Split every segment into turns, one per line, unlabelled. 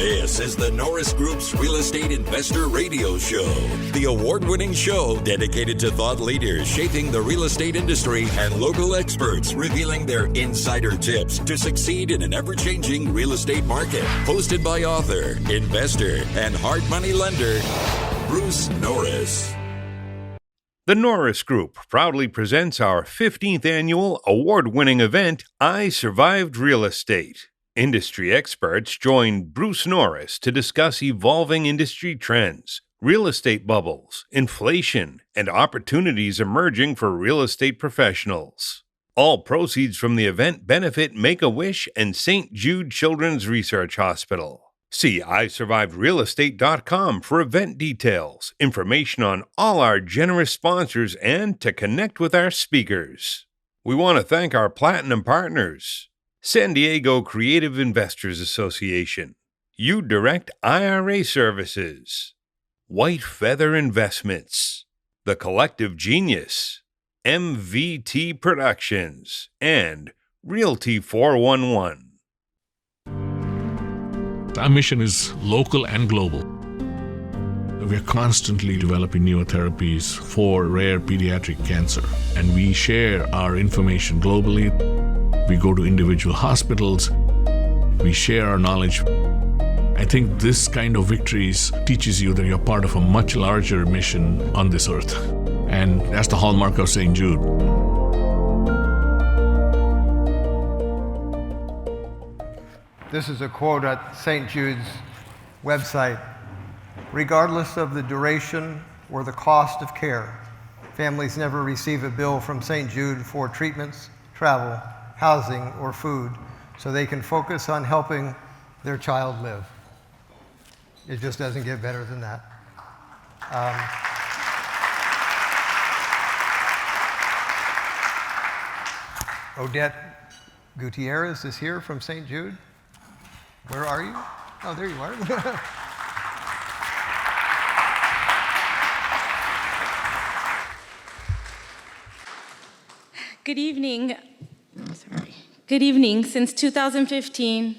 This is the Norris Group's Real Estate Investor Radio Show, the award-winning show dedicated to thought leaders shaping the real estate industry and local experts revealing their insider tips to succeed in an ever-changing real estate market. Hosted by author, investor, and hard money lender, Bruce Norris.
The Norris Group proudly presents our 15th annual award-winning event, I Survived Real Estate. Industry experts join Bruce Norris to discuss evolving industry trends, real estate bubbles, inflation, and opportunities emerging for real estate professionals. All proceeds from the event benefit Make-A-Wish and St. Jude Children's Research Hospital. See isurvivedrealestate.com for event details, information on all our generous sponsors, and to connect with our speakers. We want to thank our platinum partners: San Diego Creative Investors Association, U-Direct IRA Services, White Feather Investments, The Collective Genius, MVT Productions, and Realty 411.
Our mission is local and global. We are constantly developing newer therapies for rare pediatric cancer, and we share our information globally. We go to individual hospitals. We share our knowledge. I think this kind of victories teaches you that you're part of a much larger mission on this earth. And that's the hallmark of St. Jude.
This is a quote at St. Jude's website. Regardless of the duration or the cost of care, families never receive a bill from St. Jude for treatments, travel, housing, or food, so they can focus on helping their child live. It just doesn't get better than that. Odette Gutierrez is here from St. Jude. Where are you? Oh, there you are.
Good evening. Good evening. Since 2015,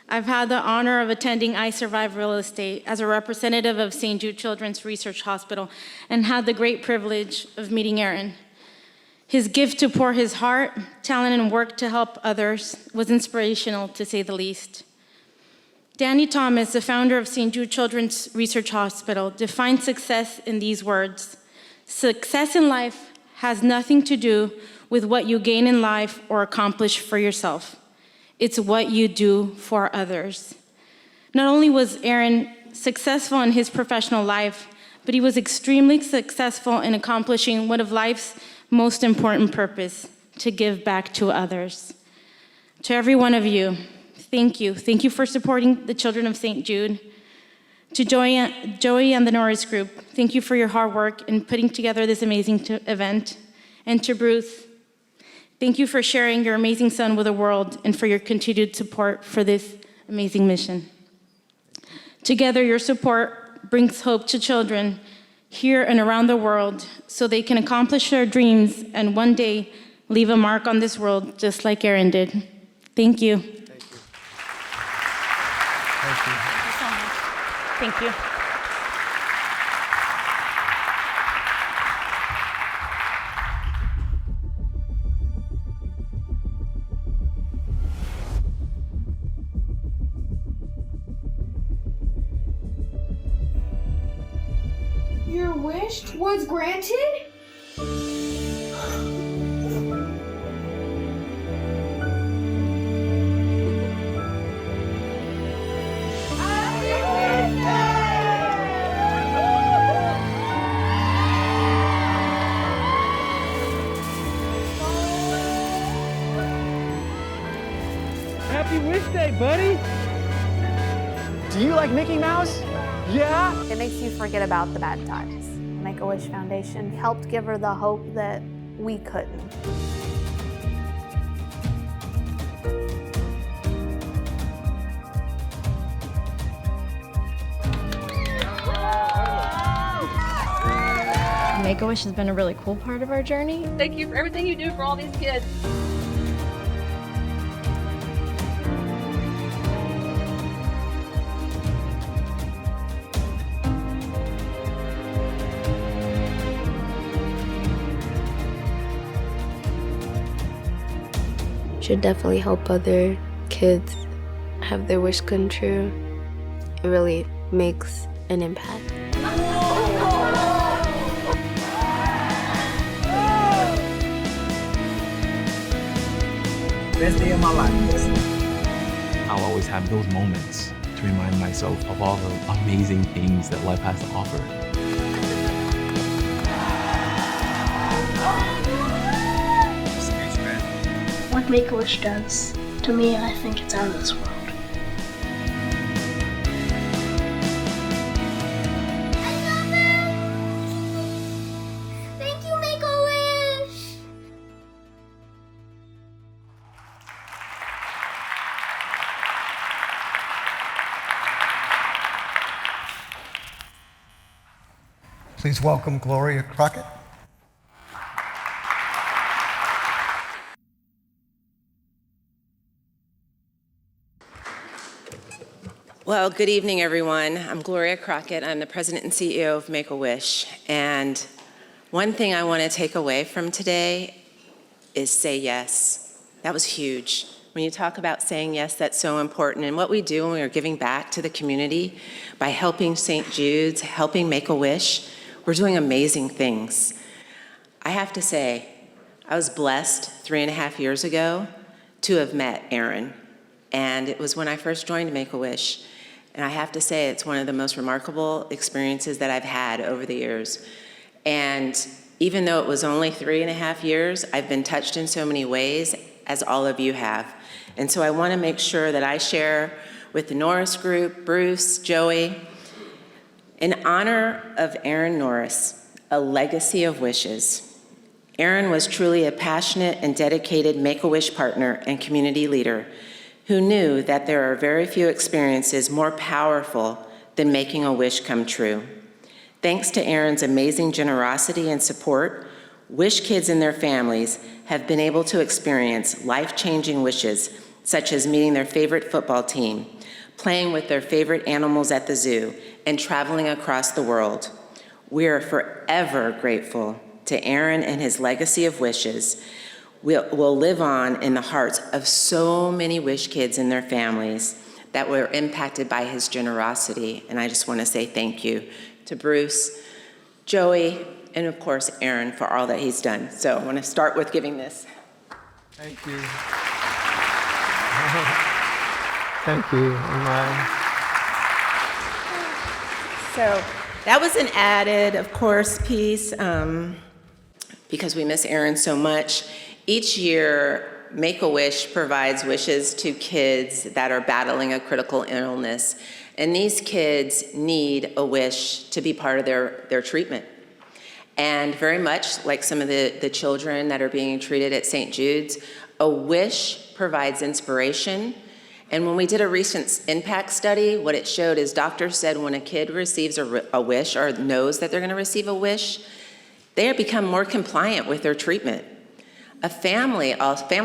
I've had the honor of attending I Survive Real Estate as a representative of St. Jude Children's Research Hospital and had the great privilege of meeting Aaron. His gift to pour his heart, talent, and work to help others was inspirational, to say the least. Danny Thomas, the founder of St. Jude Children's Research Hospital, defined success in these words: "Success in life has nothing to do with what you gain in life or accomplish for yourself. It's what you do for others." Not only was Aaron successful in his professional life, but he was extremely successful in accomplishing one of life's most important purpose: to give back to others. To every one of you, thank you. Thank you for supporting the children of St. Jude. To Joey and the Norris Group, thank you for your hard work in putting together this amazing event. And to Bruce, thank you for sharing your amazing son with the world and for your continued support for this amazing mission. Together, your support brings hope to children here and around the world so they can accomplish their dreams and one day leave a mark on this world just like Aaron did. Thank you.
Thank you. Thank you.
Thank you so much. Thank you.
Your wish was granted?
Happy Wish Day, buddy! Do you like Mickey Mouse? Yeah?
It makes you forget about the bad times. Make-A-Wish Foundation helped give her the hope that we couldn't.
Make-A-Wish has been a really cool part of our journey.
Thank you for everything you do for all these kids.
should definitely help other kids have their wish come true. It really makes an impact.
Best day of my life.
I'll always have those moments to remind myself of all the amazing things that life has to offer.
What Make-A-Wish does, to me, I think it's out of this world.
Thank you, Make-A-Wish!
Please welcome Gloria Crockett.
Well, good evening, everyone. I'm Gloria Crockett. I'm the president and CEO of Make-A-Wish. And one thing I want to take away from today is say yes. That was huge. When you talk about saying yes, that's so important. And what we do when we're giving back to the community by helping St. Jude's, helping Make-A-Wish, we're doing amazing things. I have to say, I was blessed 3.5 years ago to have met Aaron. And it was when I first joined Make-A-Wish. And I have to say, it's one of the most remarkable experiences that I've had over the years. And even though it was only 3.5 years, I've been touched in so many ways, as all of you have. And so I want to make sure that I share with the Norris Group, Bruce, Joey, in honor of Aaron Norris, a legacy of wishes. Aaron was truly a passionate and dedicated Make-A-Wish partner and community leader who knew that there are very few experiences more powerful than making a wish come true. Thanks to Aaron's amazing generosity and support, Wish kids and their families have been able to experience life-changing wishes, such as meeting their favorite football team, playing with their favorite animals at the zoo, and traveling across the world. We are forever grateful to Aaron and his legacy of wishes will live on in the hearts of so many Wish kids and their families that were impacted by his generosity. And I just want to say thank you to Bruce, Joey, and of course, Aaron for all that he's done. So I want to start with giving this.
Thank you. Thank you.
So that was an added, of course, piece because we miss Aaron so much. Each year, Make-A-Wish provides wishes to kids that are battling a critical illness. And these kids need a wish to be part of their treatment. And very much like some of the children that are being treated at St. Jude's, a wish provides inspiration. And when we did a recent impact study, what it showed is doctors said when a kid receives a wish or knows that they're going to receive a wish, they become more compliant with their treatment. Family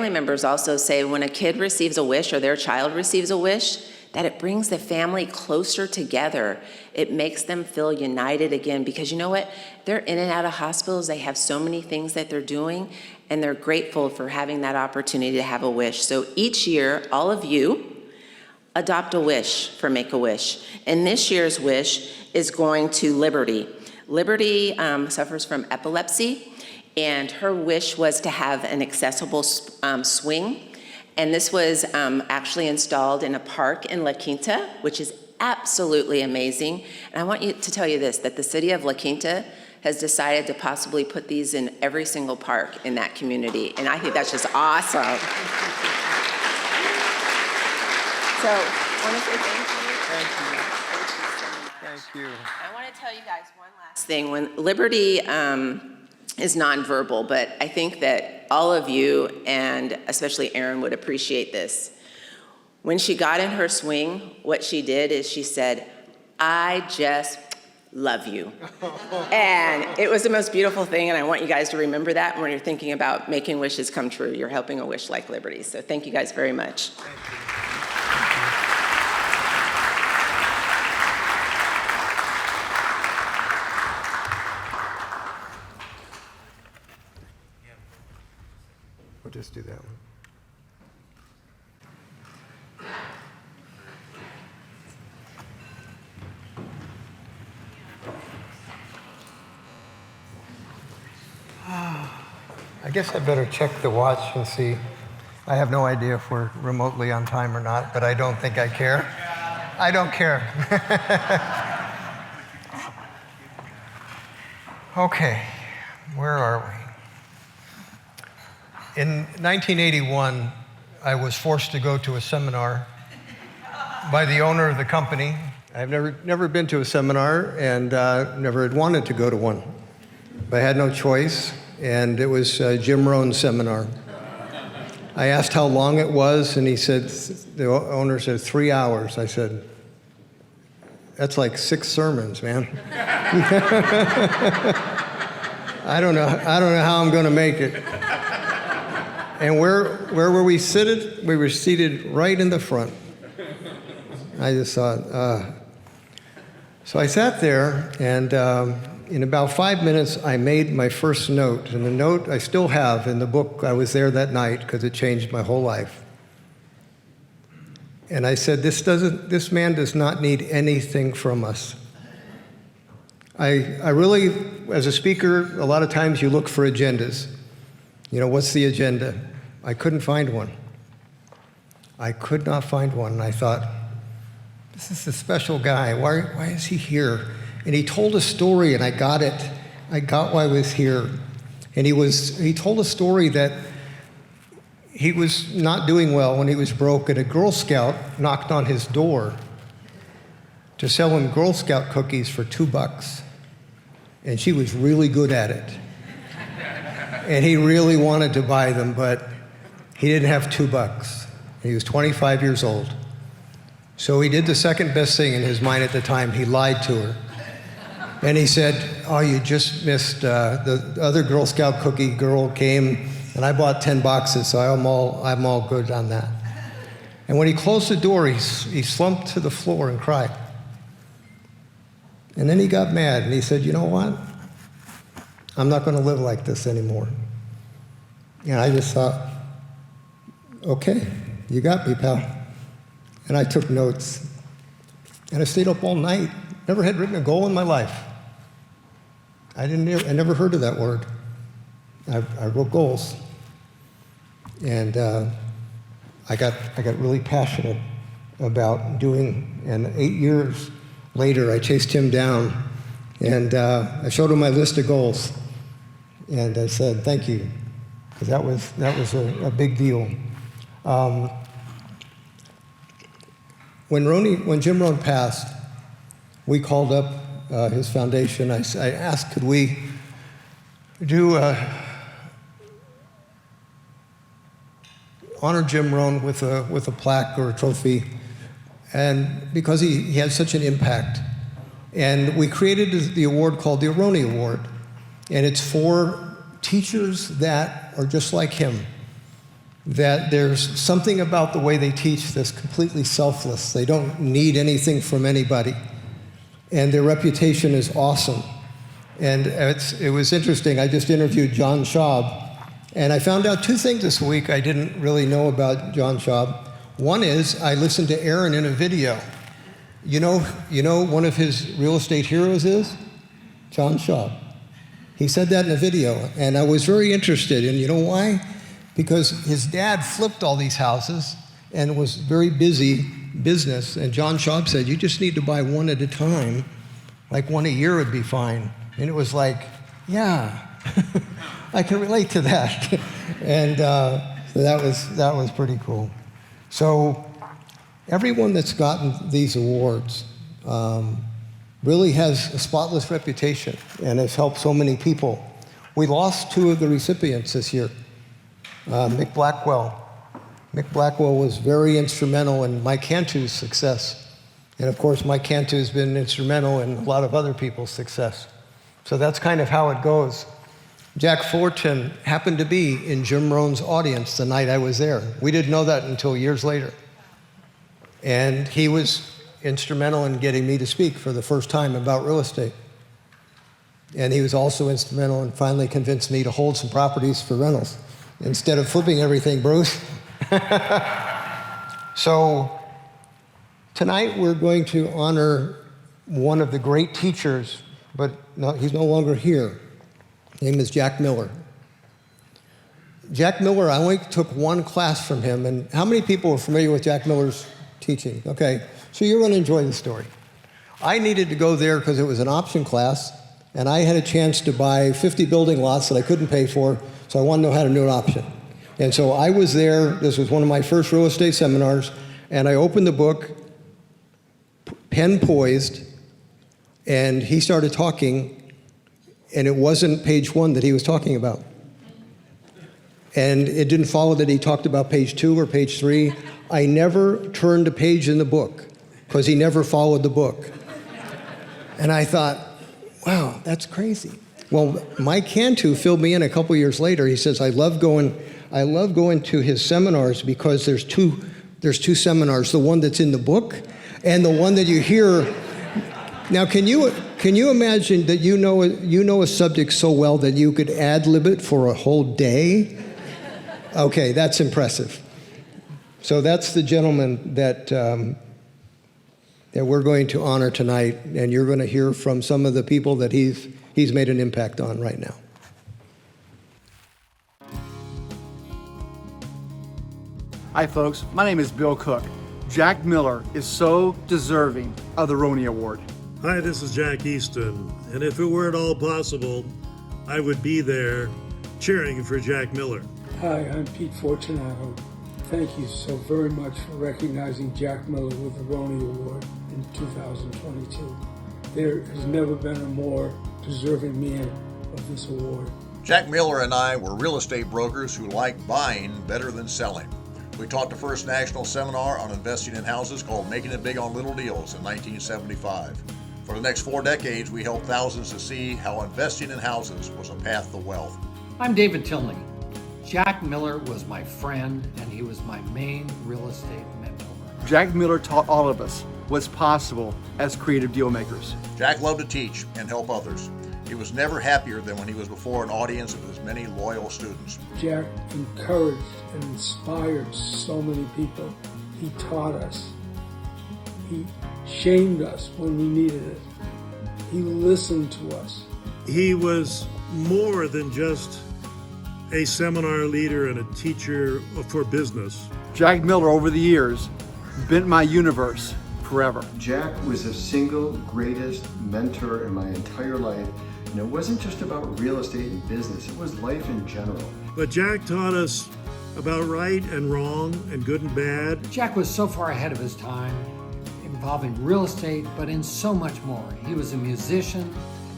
members also say when a kid receives a wish or their child receives a wish, that it brings the family closer together. It makes them feel united again because you know what? They're in and out of hospitals. They have so many things that they're doing, and they're grateful for having that opportunity to have a wish. So each year, all of you adopt a wish for Make-A-Wish. And this year's wish is going to Liberty. Liberty suffers from epilepsy, and her wish was to have an accessible swing. And this was actually installed in a park in La Quinta, which is absolutely amazing. And I want to tell you this, that the city of La Quinta has decided to possibly put these in every single park in that community. And I think that's just awesome. So I want to say thank you.
Thank you.
Thank you so much. I want to tell you guys one last thing. When Liberty is nonverbal, but I think that all of you, and especially Erin, would appreciate this. When she got in her swing, what she did is she said, "I just love you." And it was the most beautiful thing, and I want you guys to remember that when you're thinking about making wishes come true. You're helping a wish like Liberty. So thank you guys very much.
Thank you. We'll just do that one. guess I better check the watch and see. I have no idea if we're remotely on time or not, but I don't think I care. I don't care. Okay, where are we? In 1981, I was forced to go to a seminar by the owner of the company. I've never been to a seminar and never had wanted to go to one. But I had no choice, and it was Jim Rohn's seminar. I asked how long it was, and he said, the owner said 3 hours. I said, that's like 6 sermons, man. I don't know how I'm going to make it. And where were we seated? We were seated right in the front. I just thought, So I sat there, and in about 5 minutes, I made my first note. And the note I still have in the book. I was there that night because it changed my whole life. And I said, this man does not need anything from us. I really, as a speaker, a lot of times you look for agendas. You know, what's the agenda? I couldn't find one. I could not find one. And I thought, this is a special guy. Why is he here? And he told a story, and I got it. I got why he was here. And he told a story that he was not doing well when he was broke, and a Girl Scout knocked on his door to sell him Girl Scout cookies for $2. And she was really good at it. And he really wanted to buy them, but he didn't have $2. He was 25 years old. So he did the second best thing in his mind at the time. He lied to her. And he said, oh, you just missed, the other Girl Scout cookie girl came, and I bought 10 boxes, so I'm all good on that. And when he closed the door, he slumped to the floor and cried. And then he got mad, and he said, you know what? I'm not going to live like this anymore. And I just thought, okay, you got me, pal. And I took notes. And I stayed up all night. Never had written a goal in my life. I never heard of that word. I wrote goals. And I got really passionate about doing, and 8 years later, I chased him down, and I showed him my list of goals. And I said, thank you, because that was a big deal. When Jim Rohn passed, we called up his foundation. I asked, could we do honor Jim Rohn with a plaque or a trophy, and because he had such an impact. And we created the award called the Aroni Award, and it's for teachers that are just like him, that there's something about the way they teach that's completely selfless. They don't need anything from anybody, and their reputation is awesome. And it was interesting. I just interviewed John Schaub, and I found out 2 things this week I didn't really know about John Schaub. One is I listened to Aaron in a video. You know one of his real estate heroes is? John Schaub. He said that in a video, and I was very interested, and you know why? Because his dad flipped all these houses and was very busy business, and John Schaub said, you just need to buy one at a time, like one a year would be fine. And it was like, yeah, I can relate to that. And so that was pretty cool. So everyone that's gotten these awards really has a spotless reputation and has helped so many people. We lost 2 of the recipients this year. Mick Blackwell. Mick Blackwell was very instrumental in Mike Cantu's success. And of course, Mike Cantu has been instrumental in a lot of other people's success. So that's kind of how it goes. Jack Fullerton happened to be in Jim Rohn's audience the night I was there. We didn't know that until years later. And he was instrumental in getting me to speak for the first time about real estate. And he was also instrumental in finally convinced me to hold some properties for rentals instead of flipping everything, Bruce. So tonight we're going to honor one of the great teachers, but he's no longer here. His name is Jack Miller. Jack Miller, I only took one class from him, and how many people are familiar with Jack Miller's teaching? Okay, so you're going to enjoy the story. I needed to go there because it was an option class, and I had a chance to buy 50 building lots that I couldn't pay for, so I wanted to know how to do an option. And so I was there, this was one of my first real estate seminars, and I opened the book, pen poised, and he started talking, and it wasn't page 1 that he was talking about. And it didn't follow that he talked about page 2 or page 3. I never turned a page in the book because he never followed the book. And I thought, wow, that's crazy. Well, Mike Cantu filled me in a couple years later. He says, I love going to his seminars because there's two seminars, the one that's in the book and the one that you hear. Now, can you imagine that you know a subject so well that you could ad-lib it for a whole day? Okay, that's impressive. So that's the gentleman that we're going to honor tonight, and you're going to hear from some of the people that he's made an impact on right now.
Hi folks, my name is Bill Cook. Jack Miller is so deserving of the Roney Award.
Hi, this is Jack Easton, and if it were at all possible, I would be there cheering for Jack Miller.
Hi, I'm Pete Fortunato. Thank you so very much for recognizing Jack Miller with the Roney Award in 2022. There has never been a more deserving man of this award.
Jack Miller and I were real estate brokers who liked buying better than selling. We taught the first national seminar on investing in houses called Making It Big on Little Deals in 1975. For the next 4 decades, we helped thousands to see how investing in houses was a path to wealth.
I'm David Tilney. Jack Miller was my friend, and he was my main real estate mentor.
Jack Miller taught all of us what's possible as creative deal makers.
Jack loved to teach and help others. He was never happier than when he was before an audience of his many loyal students.
Jack encouraged and inspired so many people. He taught us. He shamed us when we needed it. He listened to us.
He was more than just a seminar leader and a teacher for business.
Jack Miller, over the years, bent my universe forever.
Jack was the single greatest mentor in my entire life. And it wasn't just about real estate and business, it was life in general.
But Jack taught us about right and wrong and good and bad.
Jack was so far ahead of his time, involving real estate, but in so much more. He was a musician,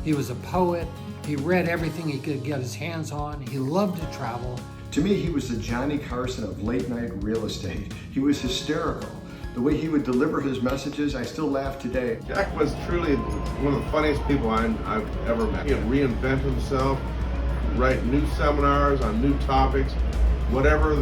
he was a poet, he read everything he could get his hands on, he loved to travel.
To me, he was the Johnny Carson of late night real estate. He was hysterical. The way he would deliver his messages, I still laugh today.
Jack was truly one of the funniest people I've ever met. He would reinvent himself, write new seminars on new topics, whatever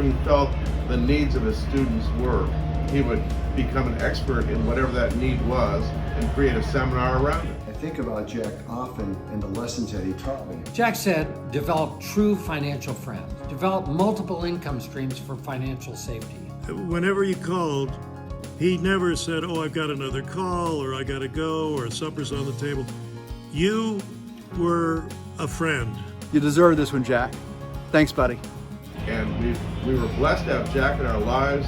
he felt the needs of his students were. He would become an expert in whatever that need was and create a seminar around it.
I think about Jack often and the lessons that he taught me.
Jack said, develop true financial friends. Develop multiple income streams for financial safety.
Whenever you called, he never said, oh, I've got another call, or I got to go, or supper's on the table. You were a friend.
You deserve this one, Jack. Thanks, buddy.
And we were blessed to have Jack in our lives,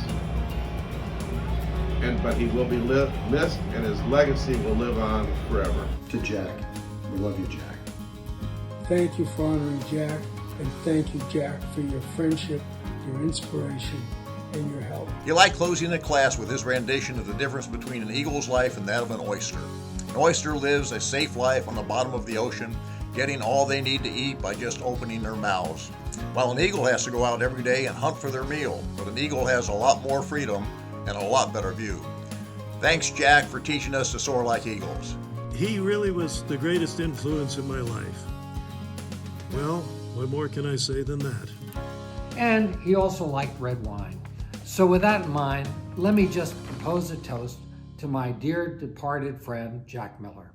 but he will be missed, and his legacy will live on forever.
To Jack, we love you, Jack.
Thank you for honoring Jack, and thank you, Jack, for your friendship, your inspiration, and your help.
He liked closing the class with his rendition of the difference between an eagle's life and that of an oyster. An oyster lives a safe life on the bottom of the ocean, getting all they need to eat by just opening their mouths, while an eagle has to go out every day and hunt for their meal. But an eagle has a lot more freedom and a lot better view. Thanks, Jack, for teaching us to soar like eagles.
He really was the greatest influence in my life. Well, what more can I say than that?
And he also liked red wine. So with that in mind, let me just propose a toast to my dear departed friend, Jack Miller.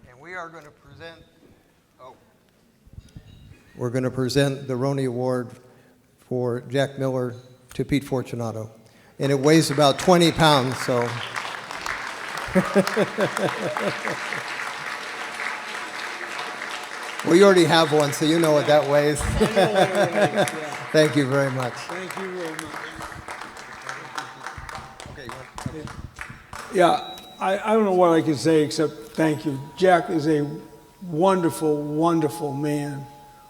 And we are going to we're going to present the Roney Award for Jack Miller to Pete Fortunato. And it weighs about 20 pounds, so. Well, you already have one, so you know what that weighs. Thank you very much.
Thank you very much. Yeah, I don't know what I can say except thank you. Jack is a wonderful, wonderful man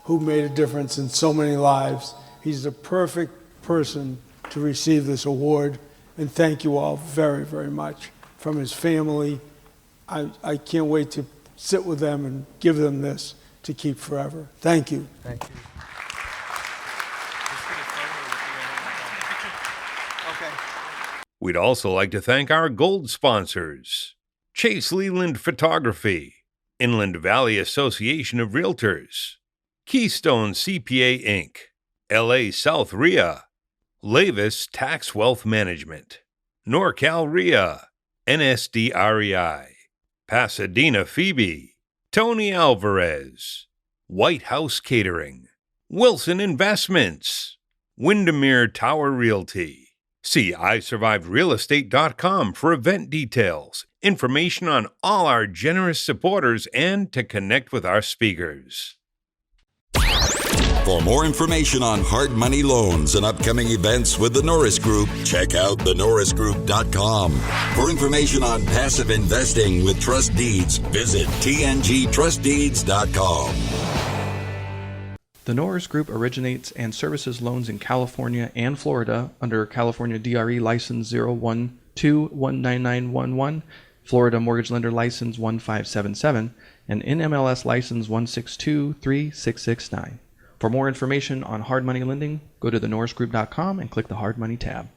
who made a difference in so many lives. He's the perfect person to receive this award, and thank you all very, very much. From his family, I can't wait to sit with them and give them this to keep forever. Thank you.
Thank you.
We'd also like to thank our gold sponsors: Chase Leland Photography, Inland Valley Association of Realtors, Keystone CPA Inc., LA South RIA, Lavis Tax Wealth Management, NorCal RIA, NSD REI, Pasadena Phoebe, Tony Alvarez, White House Catering, Wilson Investments, Windermere Tower Realty. See iSurvivedRealEstate.com for event details, information on all our generous supporters, and to connect with our speakers.
For more information on hard money loans and upcoming events with the Norris Group, check out thenorrisgroup.com. For information on passive investing with trust deeds, visit tngtrustdeeds.com.
The Norris Group originates and services loans in California and Florida under California DRE License 012-19911, Florida Mortgage Lender License 1577, and NMLS License 1623669. For more information on hard money lending, go to thenorrisgroup.com and click the Hard Money tab.